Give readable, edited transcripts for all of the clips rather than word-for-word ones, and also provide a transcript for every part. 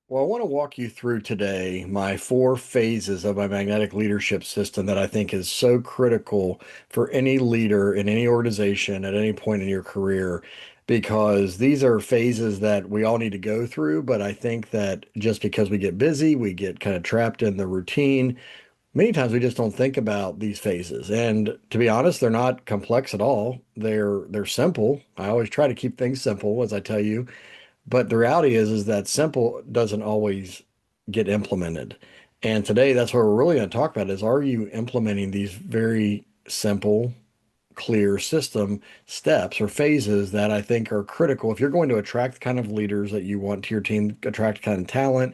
Well, I want to walk you through today my four phases of my magnetic leadership system that I think is so critical for any leader in any organization at any point in your career, because these are phases that we all need to go through. But I think that just because we get busy, we get kind of trapped in the routine. Many times we just don't think about these phases. And to be honest, they're not complex at all. They're simple. I always try to keep things simple, as I tell you. But the reality is that simple doesn't always get implemented. And today, that's what we're really going to talk about is, are you implementing these very simple, clear system steps or phases that I think are critical if you're going to attract the kind of leaders that you want to your team, attract kind of talent,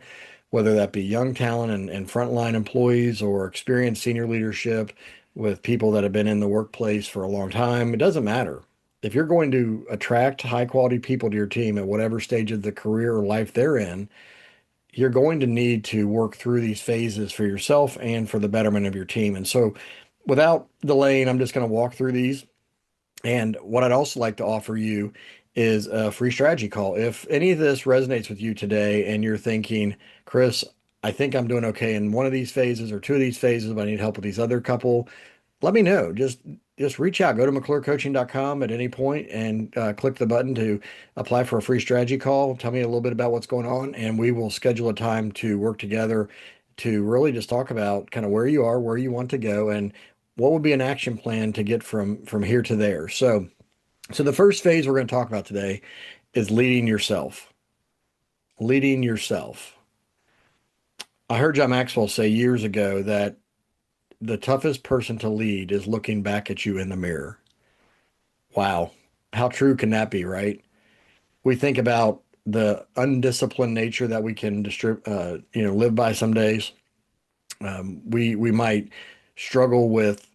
whether that be young talent and frontline employees or experienced senior leadership with people that have been in the workplace for a long time. It doesn't matter. If you're going to attract high quality people to your team at whatever stage of the career or life they're in, you're going to need to work through these phases for yourself and for the betterment of your team. And so, without delaying, I'm just going to walk through these. And what I'd also like to offer you is a free strategy call. If any of this resonates with you today and you're thinking, Chris, I think I'm doing okay in one of these phases or two of these phases, but I need help with these other couple, let me know. Just reach out. Go to McClureCoaching.com at any point and click the button to apply for a free strategy call. Tell me a little bit about what's going on, and we will schedule a time to work together to really just talk about kind of where you are, where you want to go, and what would be an action plan to get from here to there. So the first phase we're going to talk about today is leading yourself. Leading yourself. I heard John Maxwell say years ago that the toughest person to lead is looking back at you in the mirror. Wow. How true can that be, right? We think about the undisciplined nature that we can live by some days. We might struggle with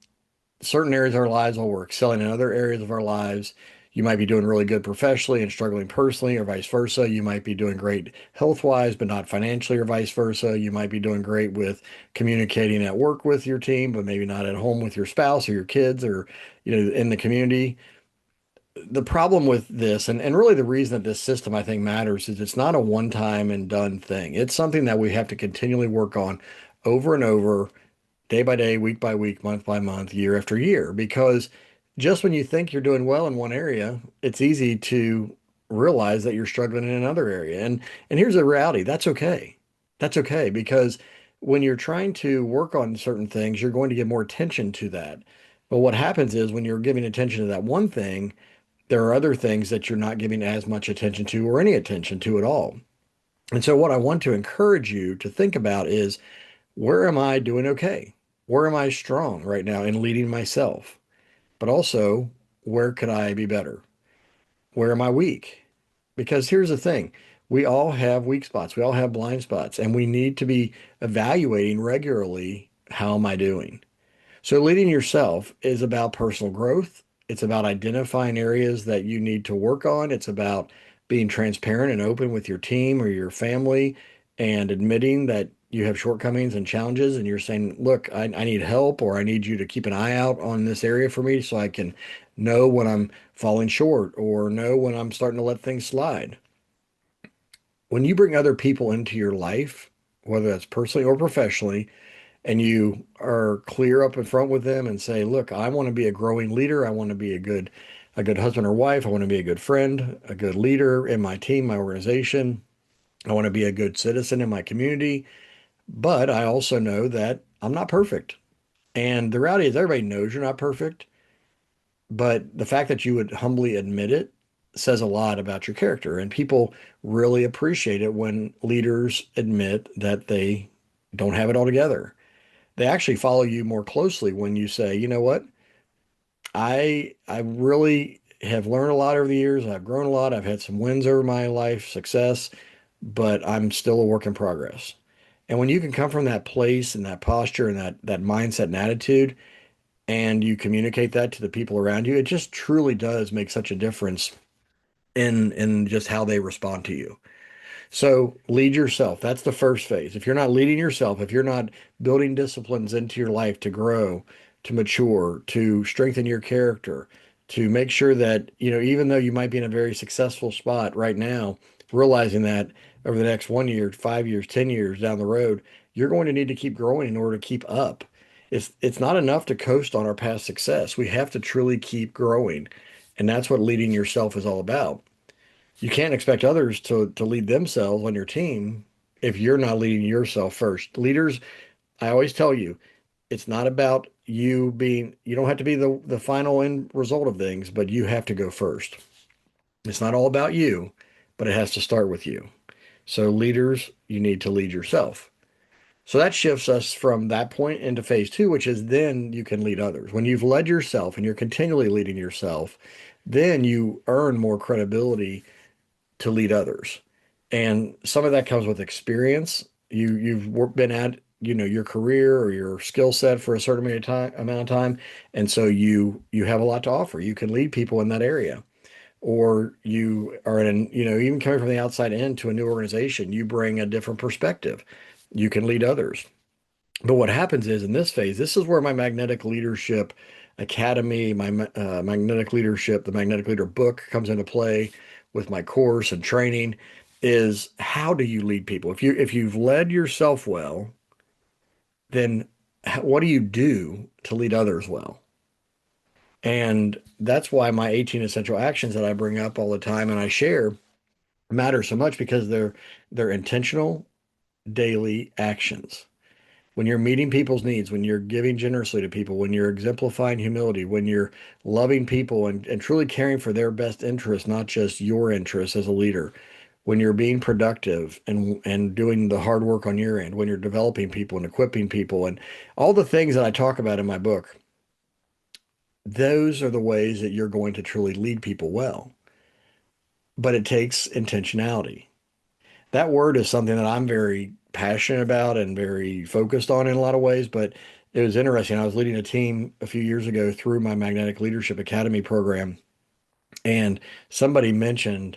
certain areas of our lives while we're excelling in other areas of our lives. You might be doing really good professionally and struggling personally, or vice versa. You might be doing great health wise, but not financially, or vice versa. You might be doing great with communicating at work with your team, but maybe not at home with your spouse or your kids or, in the community. The problem with this, and really the reason that this system I think matters, is it's not a one time and done thing. It's something that we have to continually work on over and over, day by day, week by week, month by month, year after year, because just when you think you're doing well in one area, it's easy to realize that you're struggling in another area. And here's the reality, that's okay. That's okay because when you're trying to work on certain things, you're going to give more attention to that. But what happens is when you're giving attention to that one thing, there are other things that you're not giving as much attention to or any attention to at all. And so what I want to encourage you to think about is, where am I doing okay? Where am I strong right now in leading myself? But also, where could I be better? Where am I weak? Because here's the thing, we all have weak spots, we all have blind spots, and we need to be evaluating regularly, how am I doing? So, leading yourself is about personal growth. It's about identifying areas that you need to work on. It's about being transparent and open with your team or your family and admitting that you have shortcomings and challenges. And you're saying, look, I need help, or I need you to keep an eye out on this area for me so I can know when I'm falling short or know when I'm starting to let things slide. When you bring other people into your life, whether that's personally or professionally, and you are clear up in front with them and say, look, I want to be a growing leader. I want to be a good husband or wife. I want to be a good friend, a good leader in my team, my organization. I want to be a good citizen in my community. But I also know that I'm not perfect. And the reality is everybody knows you're not perfect. But the fact that you would humbly admit it says a lot about your character. And people really appreciate it when leaders admit that they don't have it all together. They actually follow you more closely when you say, you know what, I really have learned a lot over the years. I've grown a lot. I've had some wins over my life, success, but I'm still a work in progress. And when you can come from that place and that posture and that mindset and attitude, and you communicate that to the people around you, it just truly does make such a difference in just how they respond to you. So lead yourself. That's the first phase. If you're not leading yourself, if you're not building disciplines into your life to grow, to mature, to strengthen your character, to make sure that, even though you might be in a very successful spot right now, realizing that over the next 1 year, 5 years, 10 years down the road, you're going to need to keep growing in order to keep up. It's not enough to coast on our past success. We have to truly keep growing. And that's what leading yourself is all about. You can't expect others to lead themselves on your team if you're not leading yourself first. Leaders, I always tell you, it's not about you don't have to be the final end result of things, but you have to go first. It's not all about you, but it has to start with you. So leaders, you need to lead yourself. So that shifts us from that point into phase two, which is then you can lead others. When you've led yourself and you're continually leading yourself, then you earn more credibility to lead others. And some of that comes with experience. You've been at, your career or your skill set for a certain amount of time, and so you have a lot to offer. You can lead people in that area. Or you are even coming from the outside in to a new organization, you bring a different perspective. You can lead others. But what happens is in this phase, this is where my Magnetic Leadership Academy, my Magnetic Leadership, the Magnetic Leader book comes into play with my course and training is how do you lead people? If you've led yourself well, then what do you do to lead others well? And that's why my 18 essential actions that I bring up all the time and I share matter so much because they're intentional daily actions. When you're meeting people's needs, when you're giving generously to people, when you're exemplifying humility, when you're loving people and truly caring for their best interest, not just your interests as a leader, when you're being productive and doing the hard work on your end, when you're developing people and equipping people and all the things that I talk about in my book, those are the ways that you're going to truly lead people well. But it takes intentionality. That word is something that I'm very passionate about and very focused on in a lot of ways. But it was interesting. I was leading a team a few years ago through my Magnetic Leadership Academy program, and somebody mentioned,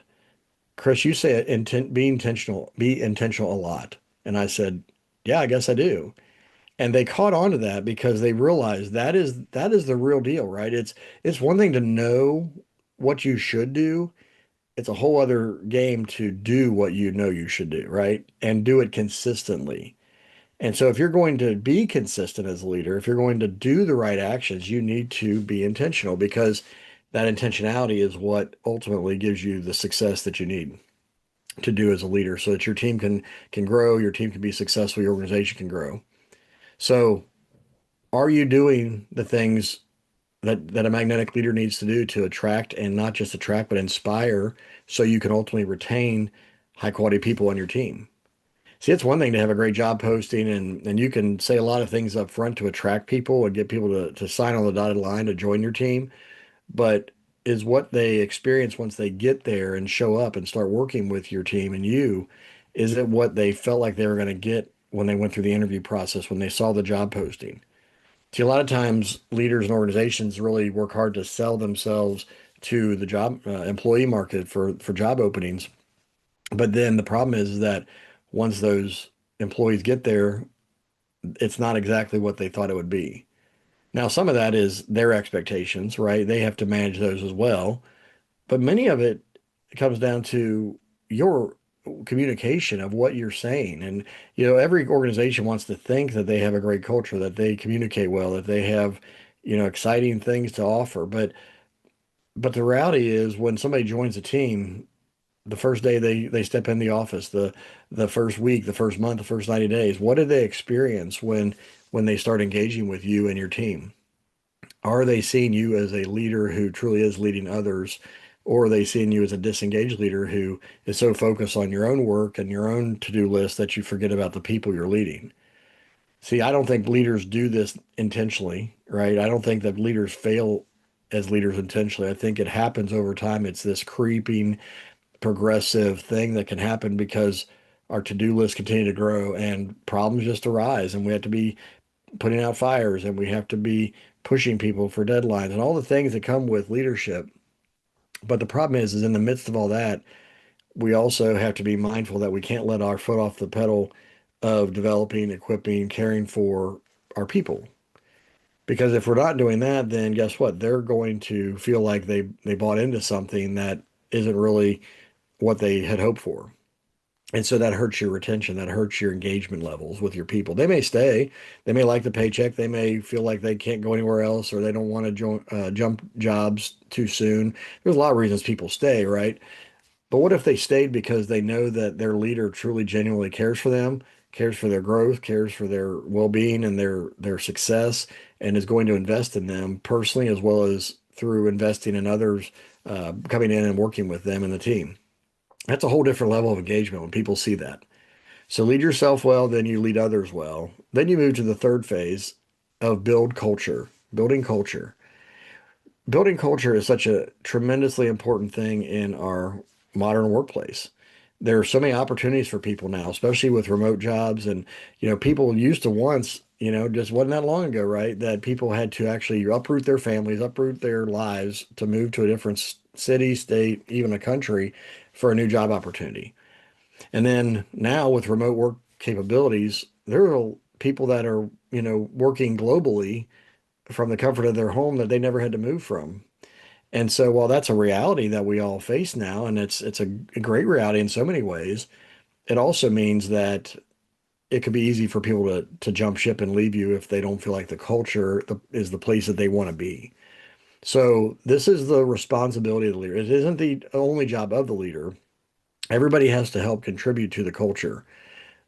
Chris, you say be intentional a lot. And I said, yeah, I guess I do. And they caught on to that because they realized that is the real deal, right? It's one thing to know what you should do. It's a whole other game to do what you know you should do, right? And do it consistently. And so if you're going to be consistent as a leader, if you're going to do the right actions, you need to be intentional because that intentionality is what ultimately gives you the success that you need to do as a leader so that your team can grow, your team can be successful, your organization can grow. So are you doing the things that a magnetic leader needs to do to attract and not just attract, but inspire so you can ultimately retain high quality people on your team? See, it's one thing to have a great job posting and you can say a lot of things up front to attract people and get people to sign on the dotted line to join your team. But is what they experience once they get there and show up and start working with your team and you, is it what they felt like they were going to get when they went through the interview process, when they saw the job posting? See, a lot of times leaders and organizations really work hard to sell themselves to the job employee market for job openings. But then the problem is that once those employees get there, it's not exactly what they thought it would be. Now, some of that is their expectations, right? They have to manage those as well. But many of it comes down to your communication of what you're saying. And, every organization wants to think that they have a great culture, that they communicate well, that they have, exciting things to offer. But the reality is when somebody joins a team, the first day they step in the office, the first week, the first month, the first 90 days, what do they experience when they start engaging with you and your team? Are they seeing you as a leader who truly is leading others, or are they seeing you as a disengaged leader who is so focused on your own work and your own to-do list that you forget about the people you're leading? See, I don't think leaders do this intentionally, right? I don't think that leaders fail as leaders intentionally. I think it happens over time. It's this creeping, progressive thing that can happen because our to-do list continue to grow and problems just arise, and we have to be putting out fires and we have to be pushing people for deadlines and all the things that come with leadership. But the problem is in the midst of all that, we also have to be mindful that we can't let our foot off the pedal of developing, equipping, caring for our people. Because if we're not doing that, then guess what? They're going to feel like they bought into something that isn't really what they had hoped for. And so that hurts your retention, that hurts your engagement levels with your people. They may stay, they may like the paycheck, they may feel like they can't go anywhere else, or they don't want to jump jobs too soon. There's a lot of reasons people stay, right? But what if they stayed because they know that their leader truly, genuinely cares for them, cares for their growth, cares for their well-being and their success, and is going to invest in them personally as well as through investing in others coming in and working with them and the team. That's a whole different level of engagement when people see that. So lead yourself well, then you lead others well. Then you move to the third phase of build culture, building culture. Building culture is such a tremendously important thing in our modern workplace. There are so many opportunities for people now, especially with remote jobs. And, people used to once, just wasn't that long ago, right? That people had to actually uproot their families, uproot their lives to move to a different city, state, even a country for a new job opportunity. And then now with remote work capabilities, there are people that are, working globally from the comfort of their home that they never had to move from. And so while that's a reality that we all face now, and it's a great reality in so many ways, it also means that it could be easy for people to jump ship and leave you if they don't feel like the culture is the place that they want to be. So this is the responsibility of the leader. It isn't the only job of the leader. Everybody has to help contribute to the culture.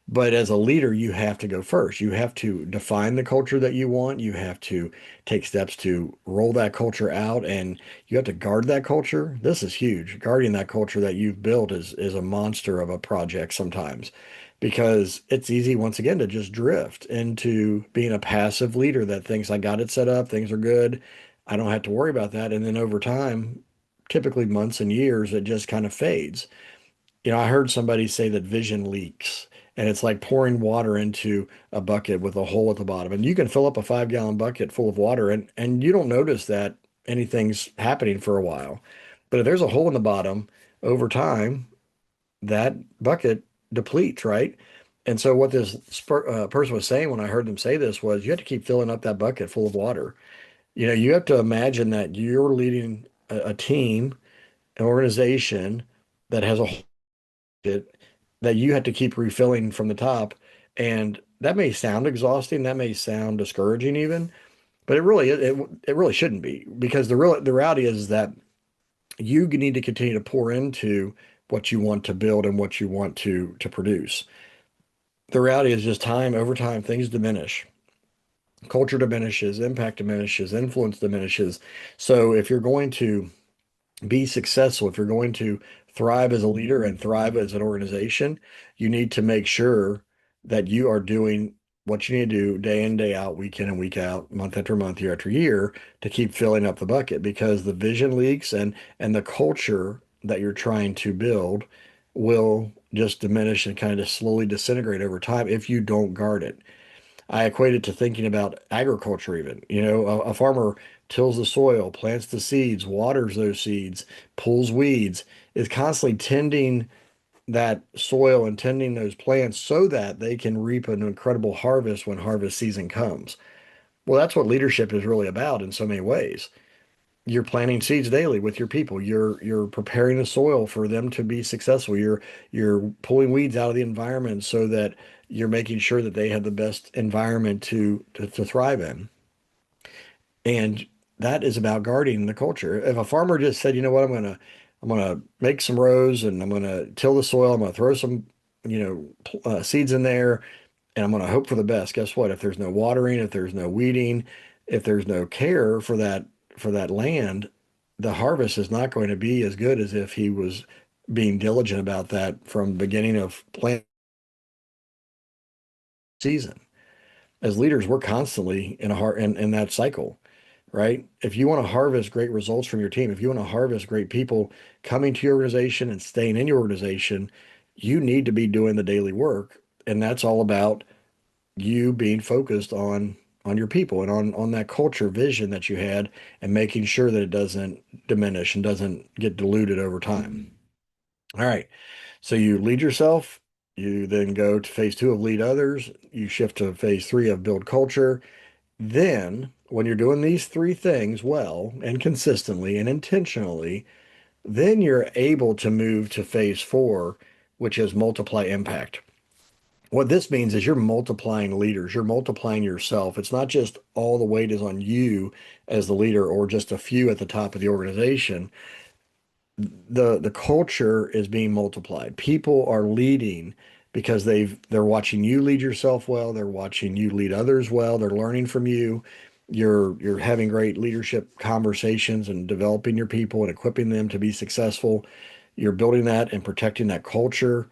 But as a leader, you have to go first. You have to define the culture that you want. You have to take steps to roll that culture out, and you have to guard that culture. This is huge. Guarding that culture that you've built is a monster of a project sometimes because it's easy, once again, to just drift into being a passive leader that thinks I got it set up, things are good. I don't have to worry about that. And then over time, typically months and years, it just kind of fades. I heard somebody say that vision leaks, and it's like pouring water into a bucket with a hole at the bottom. And you can fill up a 5 gallon bucket full of water, and you don't notice that anything's happening for a while. But if there's a hole in the bottom, over time, that bucket depletes, right? And so what this person was saying when I heard them say this was, you have to keep filling up that bucket full of water. You have to imagine that you're leading a team, an organization that has a it that you have to keep refilling from the top. And that may sound exhausting, that may sound discouraging even, but it really shouldn't be because the reality is that you need to continue to pour into what you want to build and what you want to produce. The reality is just time over time things diminish. Culture diminishes, impact diminishes, influence diminishes. So if you're going to be successful, if you're going to thrive as a leader and thrive as an organization, you need to make sure that you are doing what you need to do day in, day out, week in and week out, month after month, year after year to keep filling up the bucket because the vision leaks and the culture that you're trying to build will just diminish and kind of slowly disintegrate over time if you don't guard it. I equate it to thinking about agriculture even. A farmer tills the soil, plants the seeds, waters those seeds, pulls weeds, is constantly tending that soil and tending those plants so that they can reap an incredible harvest when harvest season comes. Well, that's what leadership is really about in so many ways. You're planting seeds daily with your people. You're preparing the soil for them to be successful. You're pulling weeds out of the environment so that you're making sure that they have the best environment to thrive in. And that is about guarding the culture. If a farmer just said, you know what, I'm gonna make some rows and I'm gonna till the soil, I'm gonna throw some, seeds in there, and I'm gonna hope for the best. Guess what? If there's no watering, if there's no weeding, if there's no care for that land, the harvest is not going to be as good as if he was being diligent about that from beginning of plant season. As leaders, we're constantly in that cycle, right? If you want to harvest great results from your team, if you want to harvest great people coming to your organization and staying in your organization, you need to be doing the daily work. And that's all about you being focused on your people and on that culture vision that you had and making sure that it doesn't diminish and doesn't get diluted over time. All right. So you lead yourself, you then go to phase two of lead others, you shift to phase three of build culture. Then, when you're doing these three things well and consistently and intentionally, then you're able to move to phase four, which is multiply impact. What this means is you're multiplying leaders, you're multiplying yourself. It's not just all the weight is on you as the leader or just a few at the top of the organization. The culture is being multiplied. People are leading because they're watching you lead yourself well, they're watching you lead others well, they're learning from you. You're having great leadership conversations and developing your people and equipping them to be successful. You're building that and protecting that culture.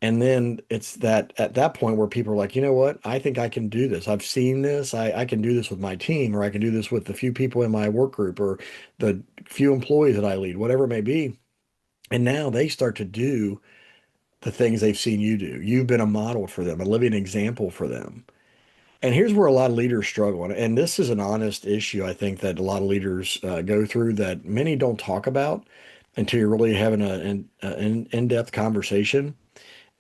And then it's that at that point where people are like, you know what? I think I can do this. I've seen this. I can do this with my team, or I can do this with the few people in my work group, or the few employees that I lead, whatever it may be. And now they start to do the things they've seen you do. You've been a model for them, a living example for them. And here's where a lot of leaders struggle. And this is an honest issue, I think, that a lot of leaders go through that many don't talk about until you're really having an in-depth conversation,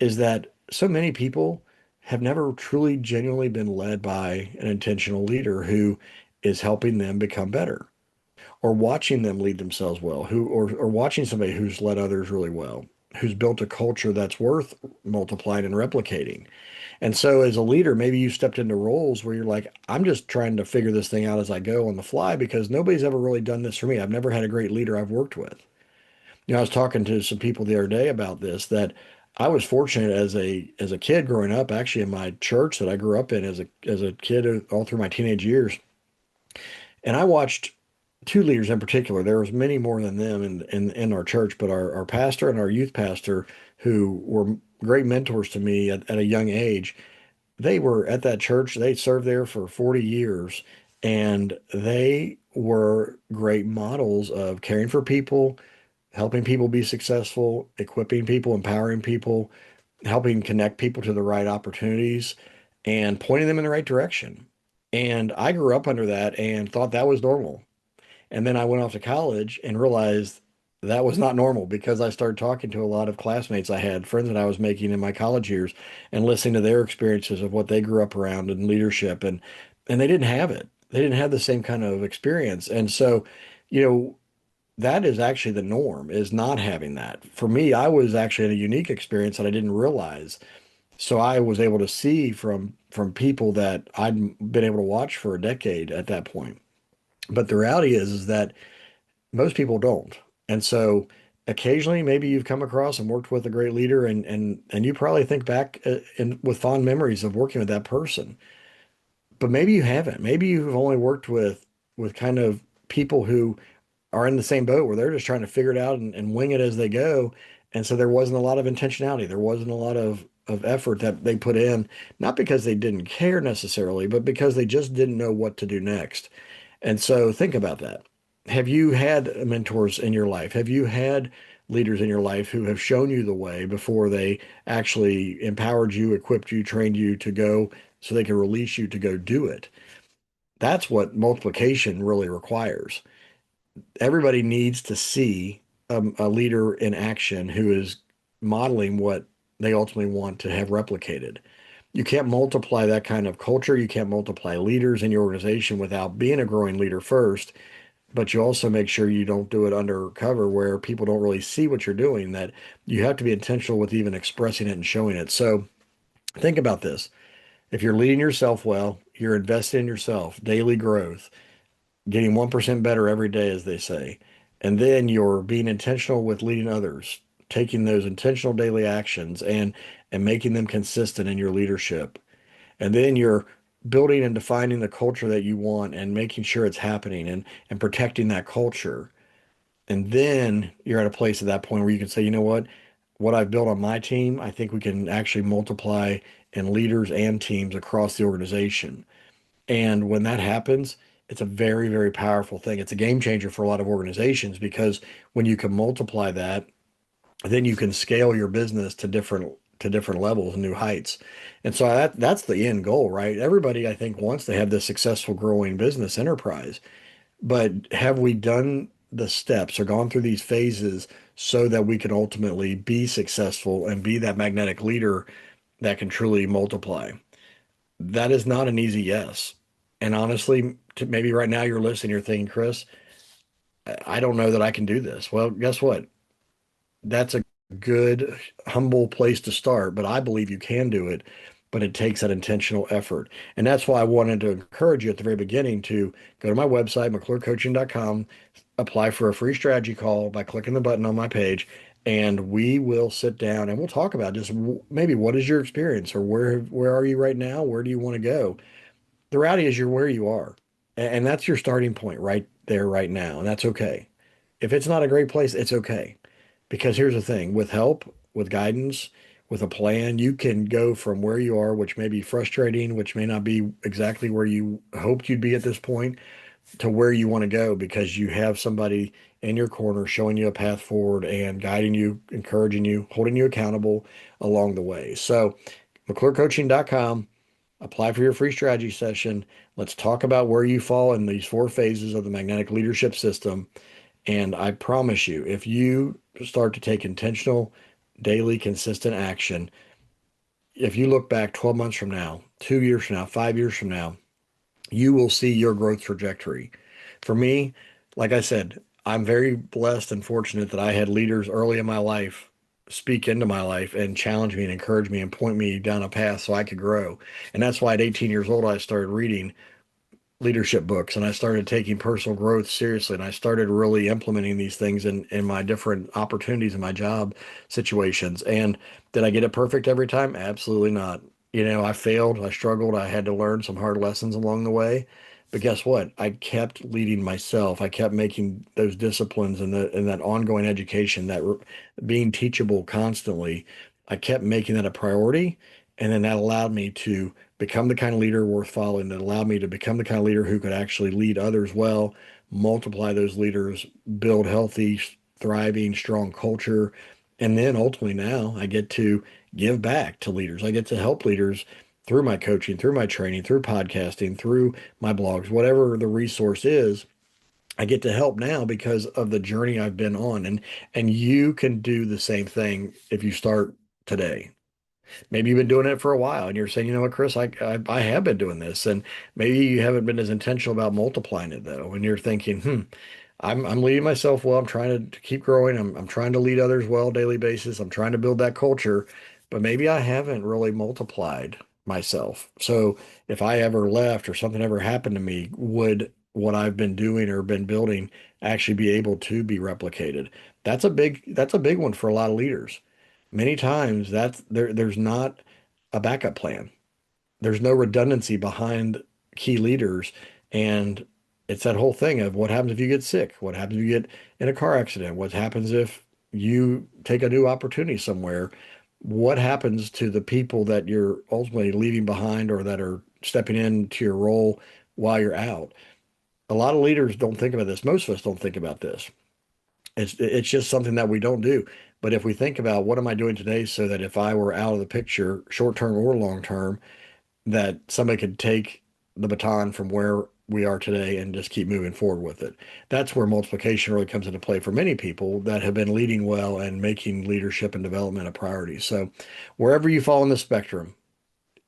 is that so many people have never truly, genuinely been led by an intentional leader who is helping them become better or watching them lead themselves well, or watching somebody who's led others really well, who's built a culture that's worth multiplying and replicating. And so as a leader, maybe you stepped into roles where you're like, I'm just trying to figure this thing out as I go on the fly because nobody's ever really done this for me. I've never had a great leader I've worked with. I was talking to some people the other day about this, that I was fortunate as a kid growing up, actually in my church that I grew up in as a kid all through my teenage years. And I watched two leaders in particular. There was many more than them in our church, but our pastor and our youth pastor, who were great mentors to me at a young age, they were at that church. They served there for 40 years, and they were great models of caring for people, helping people be successful, equipping people, empowering people, helping connect people to the right opportunities, and pointing them in the right direction. And I grew up under that and thought that was normal. And then I went off to college and realized that was not normal because I started talking to a lot of classmates I had, friends that I was making in my college years, and listening to their experiences of what they grew up around in leadership. And they didn't have it. They didn't have the same kind of experience. And so, you know, that is actually the norm, is not having that. For me, I was actually in a unique experience that I didn't realize. So I was able to see from people that I'd been able to watch for a decade at that point. But the reality is that most people don't. And so occasionally maybe you've come across and worked with a great leader, and you probably think back with fond memories of working with that person. But maybe you haven't. Maybe you've only worked with kind of people who are in the same boat where they're just trying to figure it out and wing it as they go. And so there wasn't a lot of intentionality. There wasn't a lot of effort that they put in, not because they didn't care necessarily, but because they just didn't know what to do next. And so think about that. Have you had mentors in your life? Have you had leaders in your life who have shown you the way before they actually empowered you, equipped you, trained you to go so they can release you to go do it? That's what multiplication really requires. Everybody needs to see a leader in action who is modeling what they ultimately want to have replicated. You can't multiply that kind of culture. You can't multiply leaders in your organization without being a growing leader first. But you also make sure you don't do it undercover where people don't really see what you're doing, that you have to be intentional with even expressing it and showing it. So think about this. If you're leading yourself well, you're investing in yourself, daily growth, getting 1% better every day, as they say. And then you're being intentional with leading others, taking those intentional daily actions and making them consistent in your leadership. And then you're building and defining the culture that you want and making sure it's happening and protecting that culture. And then you're at a place at that point where you can say, you know what I've built on my team, I think we can actually multiply in leaders and teams across the organization. And when that happens, it's a very, very powerful thing. It's a game changer for a lot of organizations because when you can multiply that, then you can scale your business to different levels and new heights. And so that's the end goal, right? Everybody, I think, wants to have this successful growing business enterprise. But have we done the steps or gone through these phases so that we can ultimately be successful and be that magnetic leader that can truly multiply? That is not an easy yes. And honestly, maybe right now you're listening, you're thinking, Chris, I don't know that I can do this. Well, guess what? That's a good, humble place to start, but I believe you can do it. But it takes that intentional effort. And that's why I wanted to encourage you at the very beginning to go to my website, McClureCoaching.com, apply for a free strategy call by clicking the button on my page, and we will sit down and we'll talk about just maybe what is your experience or where are you right now? Where do you want to go? The reality is you're where you are. And that's your starting point right there, right now. And that's okay. If it's not a great place, it's okay. Because here's the thing, with help, with guidance, with a plan, you can go from where you are, which may be frustrating, which may not be exactly where you hoped you'd be at this point, to where you want to go because you have somebody in your corner showing you a path forward and guiding you, encouraging you, holding you accountable along the way. So, McClureCoaching.com. Apply for your free strategy session. Let's talk about where you fall in these four phases of the magnetic leadership system. And I promise you, if you start to take intentional, daily, consistent action, if you look back 12 months from now, 2 years from now, 5 years from now, you will see your growth trajectory. For me, like I said, I'm very blessed and fortunate that I had leaders early in my life speak into my life and challenge me and encourage me and point me down a path so I could grow. And that's why at 18 years old, I started reading leadership books and I started taking personal growth seriously and I started really implementing these things in my different opportunities in my job situations. And did I get it perfect every time? Absolutely not. I failed, I struggled, I had to learn some hard lessons along the way. But guess what? I kept leading myself. I kept making those disciplines and that ongoing education, being teachable constantly. I kept making that a priority, and then that allowed me to become the kind of leader worth following that allowed me to become the kind of leader who could actually lead others well, multiply those leaders, build healthy, thriving, strong culture. And then ultimately now I get to give back to leaders. I get to help leaders through my coaching, through my training, through podcasting, through my blogs, whatever the resource is. I get to help now because of the journey I've been on. And you can do the same thing if you start today. Maybe you've been doing it for a while and you're saying, you know what, Chris, I have been doing this. And maybe you haven't been as intentional about multiplying it though. And you're thinking, I'm leading myself well. I'm trying to keep growing. I'm trying to lead others well daily basis. I'm trying to build that culture, but maybe I haven't really multiplied myself. So if I ever left or something ever happened to me, would what I've been doing or been building actually be able to be replicated? That's a big one for a lot of leaders. Many times there's not a backup plan. There's no redundancy behind key leaders. And it's that whole thing of what happens if you get sick? What happens if you get in a car accident? What happens if you take a new opportunity somewhere? What happens to the people that you're ultimately leaving behind or that are stepping into your role while you're out? A lot of leaders don't think about this. Most of us don't think about this. It's just something that we don't do. But if we think about what am I doing today so that if I were out of the picture, short term or long term, that somebody could take the baton from where we are today and just keep moving forward with it. That's where multiplication really comes into play for many people that have been leading well and making leadership and development a priority. So wherever you fall in the spectrum,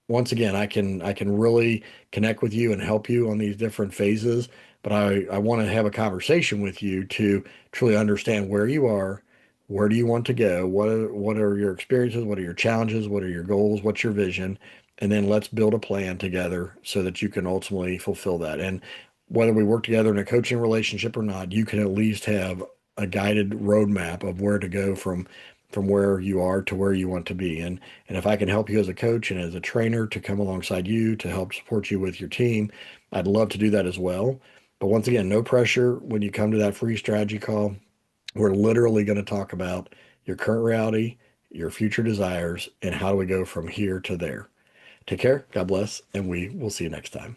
once again, I can really connect with you and help you on these different phases, but I want to have a conversation with you to truly understand where you are, where do you want to go, what are your experiences, what are your challenges, what are your goals, what's your vision, and then let's build a plan together so that you can ultimately fulfill that. And whether we work together in a coaching relationship or not, you can at least have a guided roadmap of where to go from where you are to where you want to be. And if I can help you as a coach and as a trainer to come alongside you to help support you with your team, I'd love to do that as well. But once again, no pressure when you come to that free strategy call. We're literally going to talk about your current reality, your future desires, and how do we go from here to there. Take care, God bless, and we will see you next time.